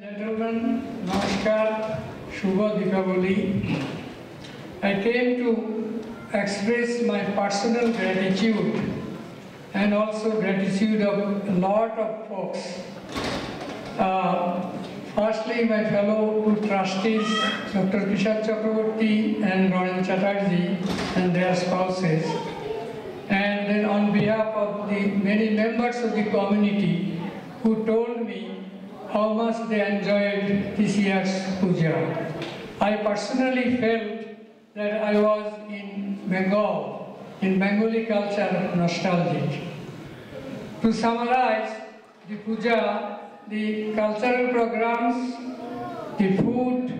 Gentlemen, Namaskar, Shubha Deepavali. I came to express my personal gratitude and also gratitude of a lot of folks. Firstly, my fellow two trustees, Dr. Kishore Chakraborty and Ronen Chatterjee and their spouses. And then on behalf of the many members of the community who told me how much they enjoyed this year's puja. I personally felt that I was in Bengal, in Bengali culture, nostalgic. To summarize, the puja, the cultural programs, the food,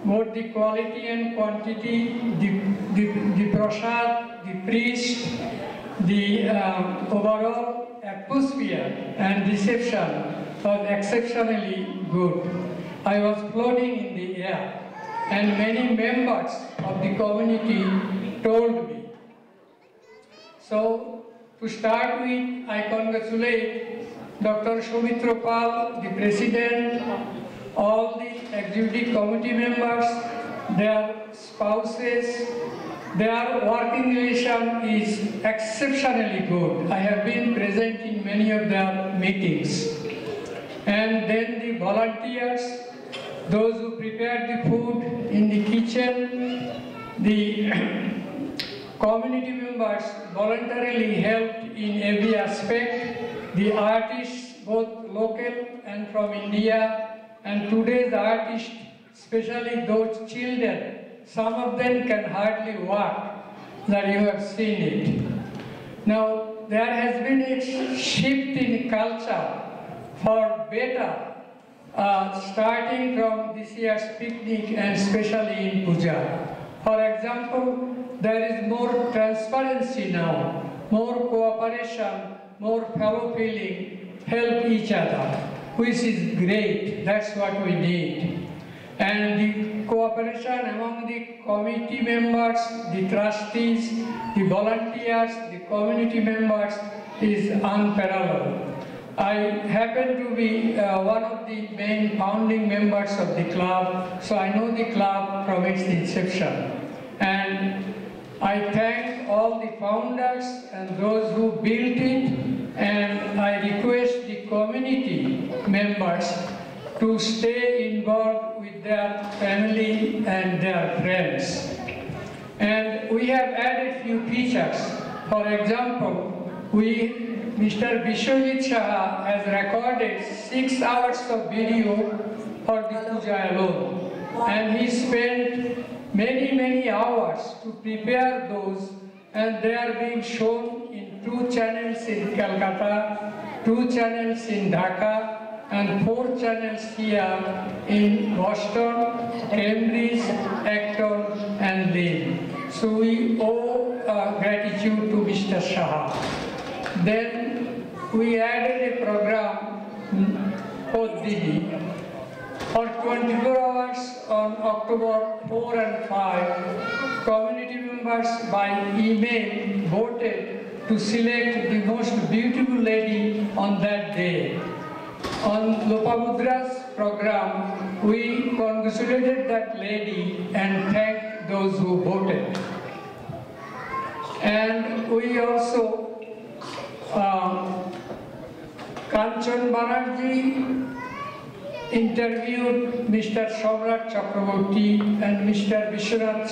both the quality and quantity, the prasad, the priest, the overall atmosphere and reception was exceptionally good. I was floating in the air, and many members of the community told me. So, to start with, I congratulate Dr. Soumitra Pal, the President, all the executive committee members, their spouses. Their working relation is exceptionally good. I have been present in many of their meetings. And then the volunteers, those who prepared the food in the kitchen, the community members voluntarily helped in every aspect, the artists, both local and from India, and today's artists, especially those children, some of them can hardly walk, that you have seen it. Now, there has been a shift in culture for better, starting from this year's picnic and especially in puja. For example, there is more transparency now, more cooperation, more fellow feeling, help each other, which is great. That's what we need. And the cooperation among the committee members, the trustees, the volunteers, the community members is unparalleled. I happen to be one of the main founding members of the club, so I know the club from its inception. And I thank all the founders and those who built it, and I request the community members to stay involved with their family and their friends. And we have added few features. For example, Mr. Vishwajit Shah has recorded 6 hours of video for the puja alone. And he spent many hours to prepare those, and they are being shown in 2 channels in Calcutta, 2 channels in Dhaka, and 4 channels here in Boston, Cambridge, Acton, and Lynn. So we owe gratitude to Mr. Shah. Then we added a program called Didi. For 24 hours on October 4 and 5, community members by email voted to select the most beautiful lady on that day. On Lopamudra's program, we congratulated that lady and thanked those who voted. And we also, Kanchan Banerjee interviewed Mr. Samrat Chakraborty and Mr. Vishwanath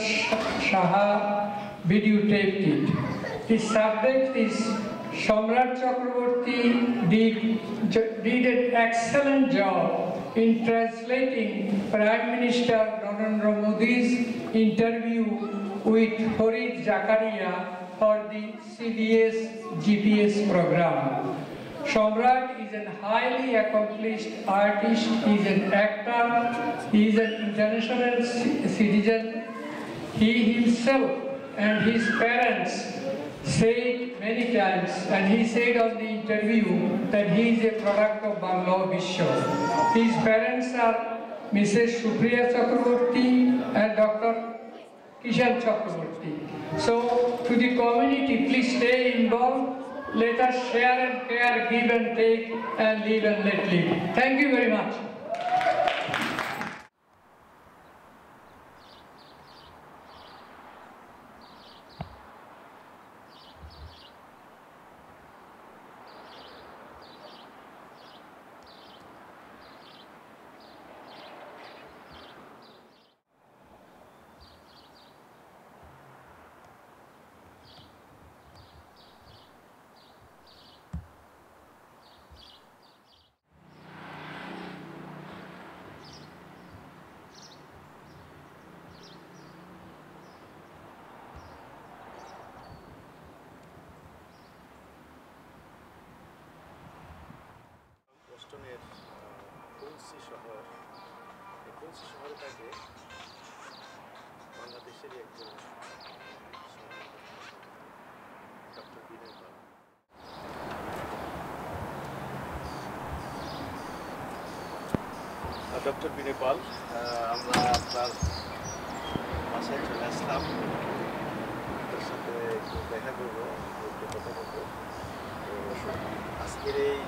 Saha videotaped it. The subject is Samrat Chakraborty did an excellent job in translating Prime Minister Narendra Modi's interview with Fareed Zakaria for the CBS GPS program. Samrat is a highly accomplished artist, he is an actor, he is an international citizen. He himself and his parents said many times, and he said on the interview, that he is a product of Bangla Vishwa. His parents are Mrs. Supriya Chakraborty and Dr. Kishore Chakraborty. So, to the community, please stay involved. Let us share and care, give and take, and live and let live. Thank you very much. Kulsi শহর, এই কুলসি শহরে থাকে বাংলাদেশেরই একজন doctor বিনয় পাল। Doctor বিনয় পাল, আমরা আপনার বাসায় চলে আসলাম, তার সাথে একটু দেখা করবো, একটু কথা বলবো। তো আজকের এই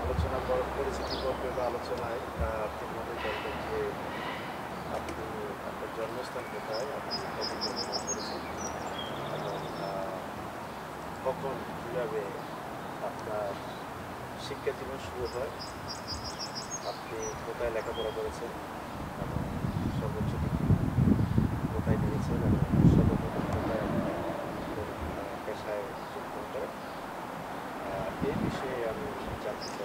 আলোচনা পরিচিতি পর্বে বা আলোচনায় আপনি মনে করবেন যে আপনি আপনার জন্মস্থান কোথায়, আপনি কখন জন্মগ্রহণ করেছেন এবং কখন কীভাবে আপনার শিক্ষা জীবন শুরু হয়, আপনি কোথায় লেখাপড়া করেছেন এবং সর্বোচ্চ ডিগ্রি কোথায় নিয়েছেন এবং সর্বপ্রথম কোথায় আপনি পেশায় যোগদান করেন, এই বিষয়ে আমি জানতে চাই।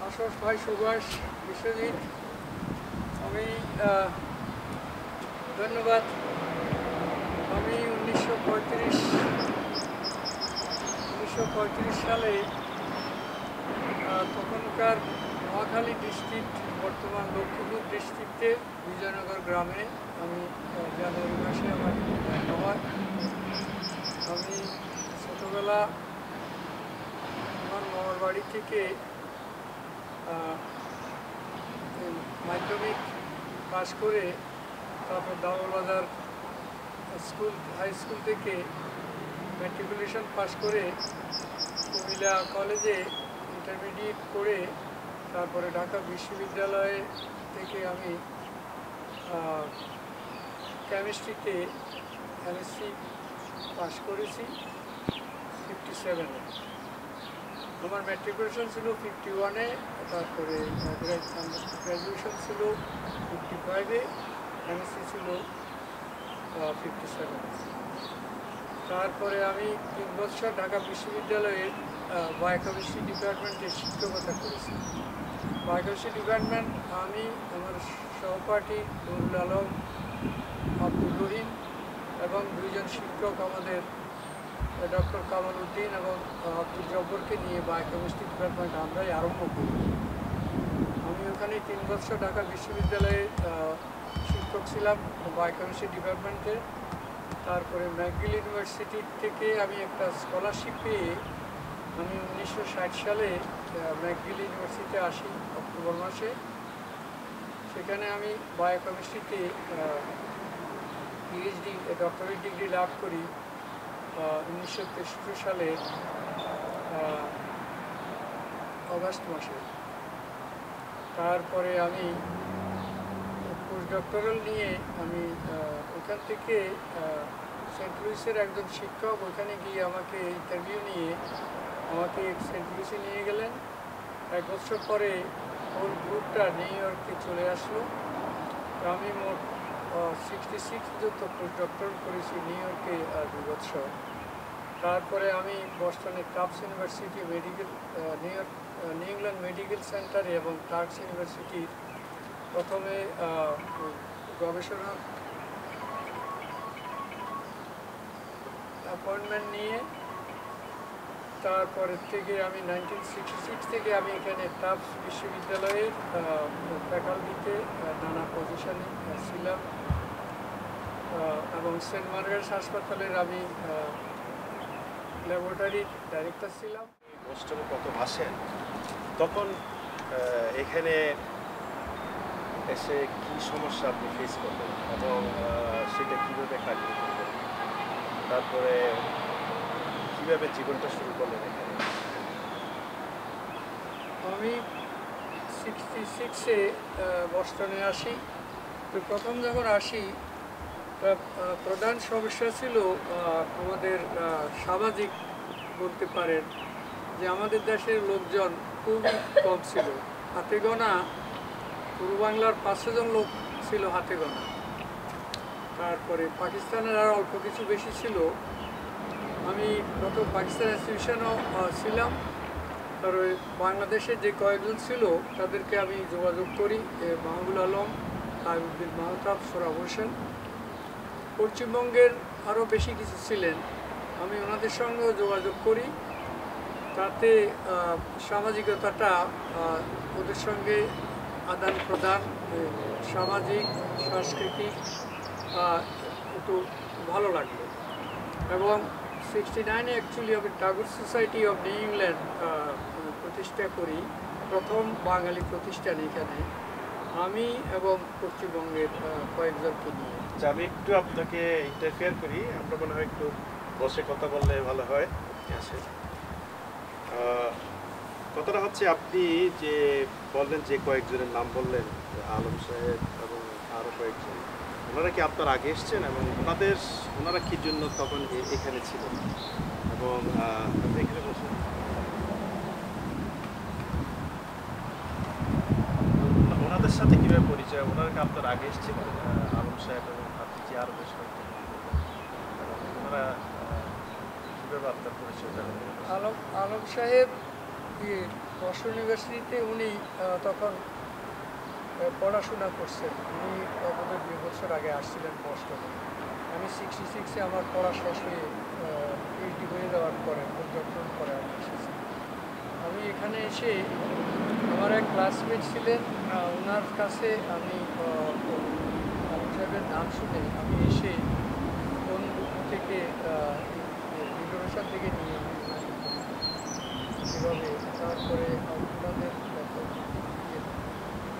আশাস ভাই, সুভাষ, বিশ্বজিৎ, আমি ধন্যবাদ। আমি 1935 সালে তখনকার নোয়াখালী ডিস্ট্রিক্ট, বর্তমান লক্ষ্মীপুর ডিস্ট্রিক্টে বিজয়নগর গ্রামে আমি জানুয়ারি মাসে আমার জন্ম হয়। আমি ছোটোবেলা আমার মামার বাড়ি থেকে মাধ্যমিক পাশ করে তারপর দাউলবাজার হাই স্কুল থেকে ম্যাট্রিকুলেশন পাশ করে কুমিল্লা কলেজে ইন্টারমিডিয়েট করে তারপরে ঢাকা বিশ্ববিদ্যালয় থেকে আমি কেমিস্ট্রিতে এমএসসি পাশ করেছি 57-এ। আমার ম্যাট্রিকুলেশন ছিল 51-এ, তারপরে গ্র্যাজুয়েশন ছিল 55-এ, এমএসসি ছিল 57। তারপরে আমি 3 বছর ঢাকা বিশ্ববিদ্যালয়ে বায়োকেমিস্ট্রি ডিপার্টমেন্টে শিক্ষকতা করেছি। বায়োকেমিস্ট্রি ডিপার্টমেন্ট আমি, আমার সহপাঠী নুরুল আলম, আব্দুল রহিম এবং 2 জন শিক্ষক আমাদের ডক্টর কামাল উদ্দিন এবং আব্দুল জব্বরকে নিয়ে বায়োকেমিস্ট্রি ডিপার্টমেন্ট আমরাই আরম্ভ করি। আমি ওখানে 3 বছর ঢাকা বিশ্ববিদ্যালয়ে শিক্ষক ছিলাম বায়োকেমিস্ট্রি ডিপার্টমেন্টে। তারপরে ম্যাকগিল ইউনিভার্সিটি থেকে আমি একটা স্কলারশিপ পেয়ে আমি 1960 সালে ম্যাকগিল ইউনিভার্সিটিতে আসি অক্টোবর মাসে। সেখানে আমি বায়োকেমিস্ট্রিতে পিএইচডি ডক্টরেট ডিগ্রি লাভ করি 1963 সালের অগাস্ট মাসে। তারপরে আমি পোস্ট ডক্টরাল নিয়ে আমি ওখান থেকে সেন্ট লুইসের একজন শিক্ষক ওখানে গিয়ে আমাকে ইন্টারভিউ নিয়ে আমাকে সেন্ট লুইসে নিয়ে গেলেন। 1 বছর পরে ওর গ্রুপটা নিউ ইয়র্কে চলে আসলো। আমি মোট 66 পর্যন্ত পোস্ট ডক্টরাল করেছি নিউ ইয়র্কে 2 বছর। তারপরে আমি বস্টনের Tufts University Medical New England Medical সেন্টারে এবং টার্কস ইউনিভার্সিটির প্রথমে গবেষণা অ্যাপয়েন্টমেন্ট নিয়ে তারপরে থেকে আমি 1966 থেকে আমি এখানে টাফটস বিশ্ববিদ্যালয়ের ফ্যাকাল্টিতে নানা পজিশনে ছিলাম এবং সেন্ট মার্গারেটস হাসপাতালের আমি ল্যাবরেটরির ডাইরেক্টর ছিলাম। বোস্টনে প্রথম আসেন তখন এখানে এসে কি সমস্যা আপনি ফেস করলেন এবং সেটা কীভাবে কাটিয়ে করলেন, তারপরে কীভাবে জীবনটা শুরু করলেন এখানে? আমি 66-এ বস্টনে আসি। তো প্রথম যখন আসি প্রধান সমস্যা ছিল আমাদের সামাজিক বলতে পারেন যে আমাদের দেশের লোকজন খুবই কম ছিল, হাতে গোনা। পূর্ব বাংলার 500 জন লোক ছিল হাতে গোনা। তারপরে পাকিস্তানের আর অল্প কিছু বেশি ছিল। আমি গত পাকিস্তান অ্যাসোসিয়েশনও ছিলাম। তারপরে বাংলাদেশে যে কয়েকজন ছিল তাদেরকে আমি যোগাযোগ করি, মাহবুল আলম, তাইবুদ্দিন মাহতাব, সোহরাব হোসেন। পশ্চিমবঙ্গের আরও বেশি কিছু ছিলেন, আমি ওনাদের সঙ্গেও যোগাযোগ করি তাতে সামাজিকতাটা ওদের সঙ্গে আদান প্রদান, সামাজিক সাংস্কৃতিক একটু ভালো লাগলো। এবং 69-এ অ্যাকচুয়ালি আমি Tagore society of new England প্রতিষ্ঠা করি, প্রথম বাঙালি প্রতিষ্ঠান এখানে, আমি এবং পশ্চিমবঙ্গের কয়েকজনকে নিয়ে। আমি একটু আপনাকে ইন্টারফেয়ার করি, আমরা মনে হয় একটু বসে কথা বললে ভালো হয়। কথাটা হচ্ছে আপনি যে বললেন, যে কয়েকজনের নাম বললেন, আলম সাহেব এবং আরও কয়েকজন, ওনারা কি আপনার আগে এসছেন এবং ওনারা কি জন্য তখন এখানে ছিলেন? এবং আপনি এখানে বসেন, ওনাদের সাথে কীভাবে পরিচয়? ওনারা কি আপনার আগে এসেছিলেন, আলম সাহেব এবং আপনি যে আরও বেশ কয়েকজন ওনারা কীভাবে আপনার পরিচয় জানেন? আলম সাহেব বর্ষণ ইউনিভার্সিটিতে উনি তখন পড়াশোনা করছেন। উনি আমাদের 2 বছর আগে আসছিলেন বস্টনে। আমি 66-এ আমার পড়া শেষ হয়ে পিএইচডি হয়ে যাওয়ার পরে, পর্যটন করে আমি এসেছি। আমি এখানে এসে আমার এক ক্লাসমেট ছিলেন, ওনার কাছে আমি আলম সাহেবের নাম শুনে আমি এসে কোন থেকে ইন্টারনেশন থেকে নিয়ে এভাবে, তারপরে ওনাদের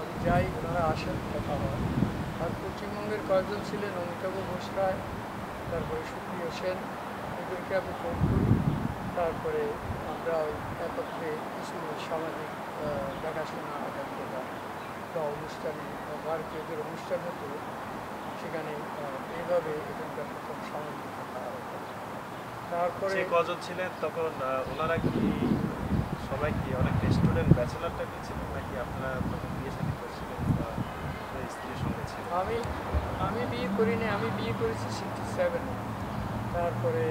আমি যাই, ওনারা আসেন, কথা হয়। আর পশ্চিমবঙ্গের কয়েকজন ছিলেন, অমিতাভ ঘোষ রায়, তারপরে সুপ্রিয় সেন, এদেরকে আমি ফোন করি। তারপরে আমরা ওই একত্রে কিছু সামাজিক দেখাশোনা আদান প্রদান বা অনুষ্ঠানে, ভারতীয়দের অনুষ্ঠান হতো, সেখানে এইভাবে এখানকার প্রথম সামাজিক তারপরে কজন ছিলেন তখন? ওনারা কি সবাই কি অনেক স্টুডেন্ট, ব্যাচেলার টাইপের ছিলেন নাকি আপনারা তখন বিয়ে শাদী করেছিলেন বা স্ত্রীর সঙ্গে ছিলেন? আমি বিয়ে করিনি, আমি বিয়ে করেছি 67-এ। তারপরে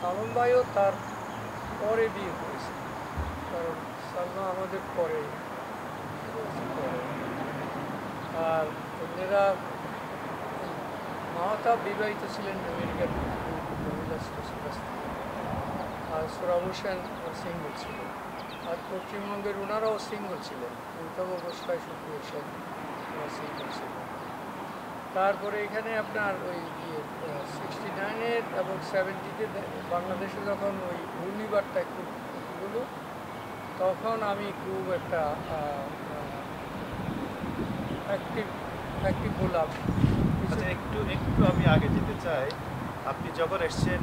আলম ভাইও তার পরে বিয়ে করেছে, কারণ সালমা আমাদের পরে। আর অন্যেরা, মাহতাব বিবাহিত ছিলেন আমেরিকার মহিলা স্পেশালিস্ট, আর সোহরাব হোসেন সিঙ্গল ছিল। আর পশ্চিমবঙ্গের ওনারাও সিঙ্গল ছিলেন, অমিতাভ ঘোষ রায়, সুপ্রিয় সেন, ওরা সিঙ্গল ছিলেন। তারপরে এখানে আপনার ওই 69-এর এবং 70-তে বাংলাদেশে যখন ওই ঘূর্ণিবারটা একটু হলো, তখন আমি খুব একটা অ্যাক্টিভ হলাম। একটু আমি আগে যেতে চাই। আপনি যখন এসছেন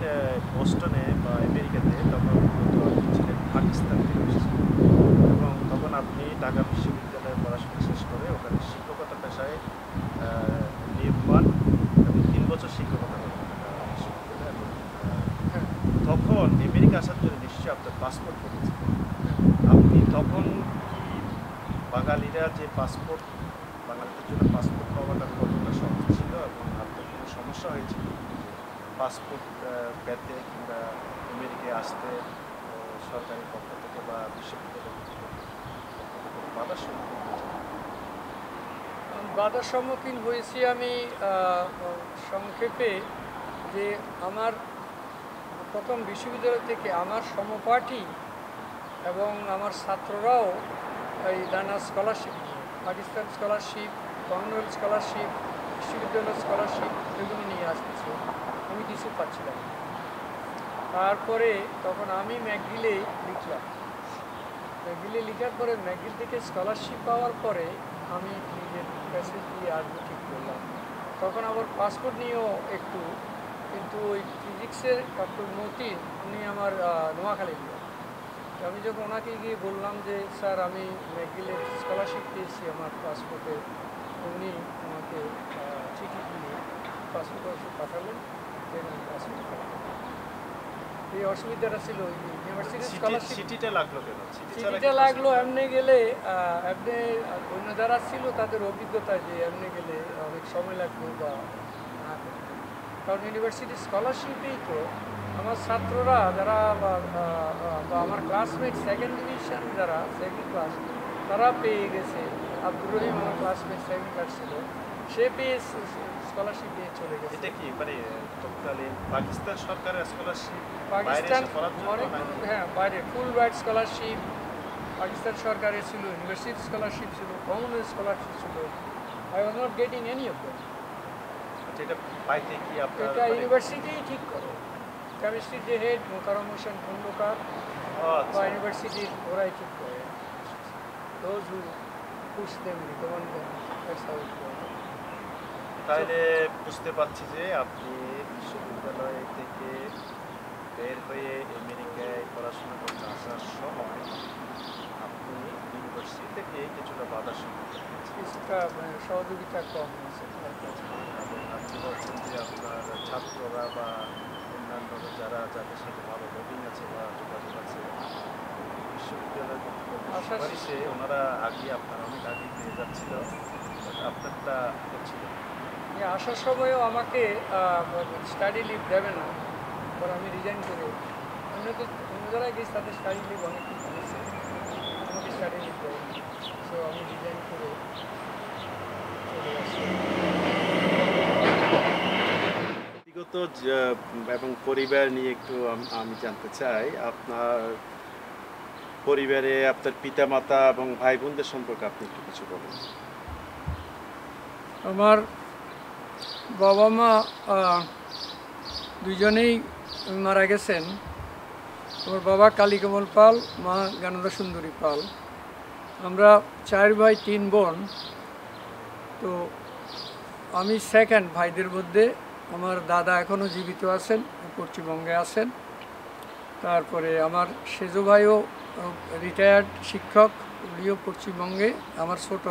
বোস্টনে বা আমেরিকাতে, তখন আপনি ছিলেন পাকিস্তান থেকে এসেছেন এবং তখন আপনি ঢাকা বিশ্ববিদ্যালয়ে পড়াশোনা শেষ করে ওখানে শিক্ষকতা পেশায় নিয়োগ পান এবং 3 বছর শিক্ষকতা করেন বিশ্ববিদ্যালয়ে। তখন আমেরিকা আসার জন্য নিশ্চয়ই আপনার পাসপোর্ট করেছে। আপনি তখন কি বাঙালিরা যে পাসপোর্ট, বাঙালিদের জন্য পাসপোর্ট পাওয়াটা কতটা সহজ ছিল এবং আপনার কোনো সমস্যা হয়েছিল পাসপোর্ট পেতে কিংবা আমেরিকায় আসতে সরকারি পক্ষ থেকে বা বিশ্ববিদ্যালয় বাধার সম্মুখীন হয়েছি আমি সংক্ষেপে, যে আমার প্রথম বিশ্ববিদ্যালয় থেকে আমার সমপাঠী এবং আমার ছাত্ররাও এই নানা scholarship, Pakistan scholarship, Commonwealth scholarship, বিশ্ববিদ্যালয় স্কলারশিপ, এগুলো নিয়ে আসতেছে, আমি কিছু পাচ্ছিলাম। তারপরে তখন আমি ম্যাকগিলে লিখলাম, ম্যাকগিলে লেখার পরে ম্যাকগিল থেকে স্কলারশিপ পাওয়ার পরে আমি নিজের প্যাসেজ দিয়ে আসবো ঠিক করলাম। তখন আবার পাসপোর্ট নিয়েও একটু, কিন্তু ওই ফিজিক্সের ডক্টর মতিন, উনি আমার নোয়াখালী দিলেন। আমি যখন ওনাকে গিয়ে বললাম যে স্যার আমি ম্যাকগিলের স্কলারশিপ পেয়েছি আমার পাসপোর্টে, উনি আমাকে চিঠি দিয়ে পাসপোর্ট অফিসে পাঠালেন, দেন আমি পাসপোর্ট পাঠালাম। এই অসুবিধাটা ছিল ওই ইউনিভার্সিটির স্কলারশিপ। চিঠিটা লাগলো কেন? চিঠিটা লাগলো এমনি গেলে, এমনি অন্য যারা ছিল তাদের অভিজ্ঞতা যে এমনি গেলে অনেক সময় লাগবে বা না করবে, কারণ ইউনিভার্সিটির স্কলারশিপেই তো আমার ছাত্ররা যারা বা আমার ক্লাসমেট সেকেন্ড ডিভিশন যারা সেকেন্ড ক্লাস, তারা পেয়ে গেছে। আব্দুর রহিম আমার ক্লাসমেট সেকেন্ড ক্লাস ছিল, সে পেয়ে স্কলারশিপ দিয়ে চলে গেছে। এটা কি মানে তৎকালীন পাকিস্তান সরকারের স্কলারশিপ? পাকিস্তান অনেক, হ্যাঁ বাইরে ফুল রাইট স্কলারশিপ পাকিস্তান সরকারের ছিল, ইউনিভার্সিটি স্কলারশিপ ছিল, কমনওয়েলথ স্কলারশিপ ছিল। I was not getting any of them. এটা পাইতে কি আপনার এটা ইউনিভার্সিটি ঠিক করে, কেমিস্ট্রির যে হেড মোকাররম হোসেন খন্দকার বা ইউনিভার্সিটির ওরাই ঠিক করে। Those who push them, recommend them, that's how it goes. তাহলে বুঝতে পারছি যে আপনি বিশ্ববিদ্যালয় থেকে বের হয়ে আমেরিকায় পড়াশোনা করতে আসার সময় আপনি ইউনিভার্সিটি থেকে কিছুটা বাধার সম্মুখীন হয়েছেন। কিছুটা সহযোগিতা কম আছে। এবং আপনি বলছেন যে আপনার ছাত্ররা বা অন্যান্য যাদের সাথে ভালো বন্ডিং আছে বা যোগাযোগ আছে বিশ্ববিদ্যালয় কর্তৃপক্ষের সুপারিশে ওনারা আপনার অনেক আগে পেয়ে যাচ্ছিল, আপনারটা হচ্ছিল। আসার সময়ও আমাকে স্টাডি লিভ দেবে না, পরে আমি রিজাইন করে অন্য জায়গায় গেছি, তাদের স্টাডি লিভ অনেক কিছু দিয়েছে, আমাকে স্টাডি লিভ দেবে। সো আমি রিজাইন করে চলে আসি। ব্যক্তিগত এবং পরিবার নিয়ে একটু আমি জানতে চাই, আপনার পরিবারে আপনার পিতামাতা এবং ভাই বোনদের সম্পর্কে আপনি একটু কিছু বলুন। আমার বাবা মা দুজনেই মারা গেছেন। আমার বাবা কালীকমল পাল, মা জ্ঞানদা সুন্দরী পাল। আমরা 4 ভাই 3 বোন। তো আমি সেকেন্ড ভাইদের মধ্যে। আমার দাদা এখনও জীবিত আছেন, পশ্চিমবঙ্গে আছেন। তারপরে আমার সেজো ভাইও রিটায়ার্ড শিক্ষক, উনিও পশ্চিমবঙ্গে। আমার ছোট,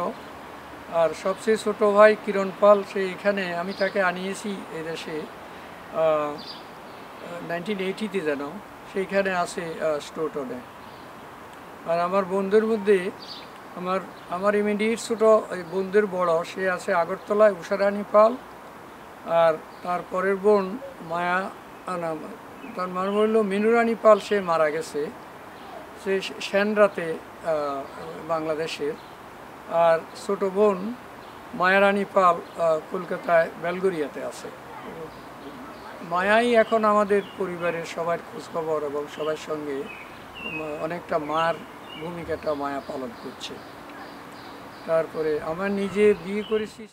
আর সবচেয়ে ছোট ভাই কিরণ পাল, সে এখানে, আমি তাকে আনিয়েছি এদেশে 1980-তে যেন, সেইখানে আছে স্টোটনে। আর আমার বোনদের মধ্যে আমার ইমিডিয়েট ছোটো বোনদের বড়, সে আছে আগরতলায়, উষারানী পাল। আর তারপরের বোন মায়া, তার মানে বলল মিনুরানী পাল, সে মারা গেছে, সে সেনরাতে বাংলাদেশের। আর ছোটো বোন মায়ারানী পাল কলকাতায় বেলগরিয়াতে আছে। মায়াই এখন আমাদের পরিবারের সবার খোঁজখবর এবং সবার সঙ্গে অনেকটা মার ভূমিকাটা মায়া পালন করছে। তারপরে আমার নিজে বিয়ে করেছি।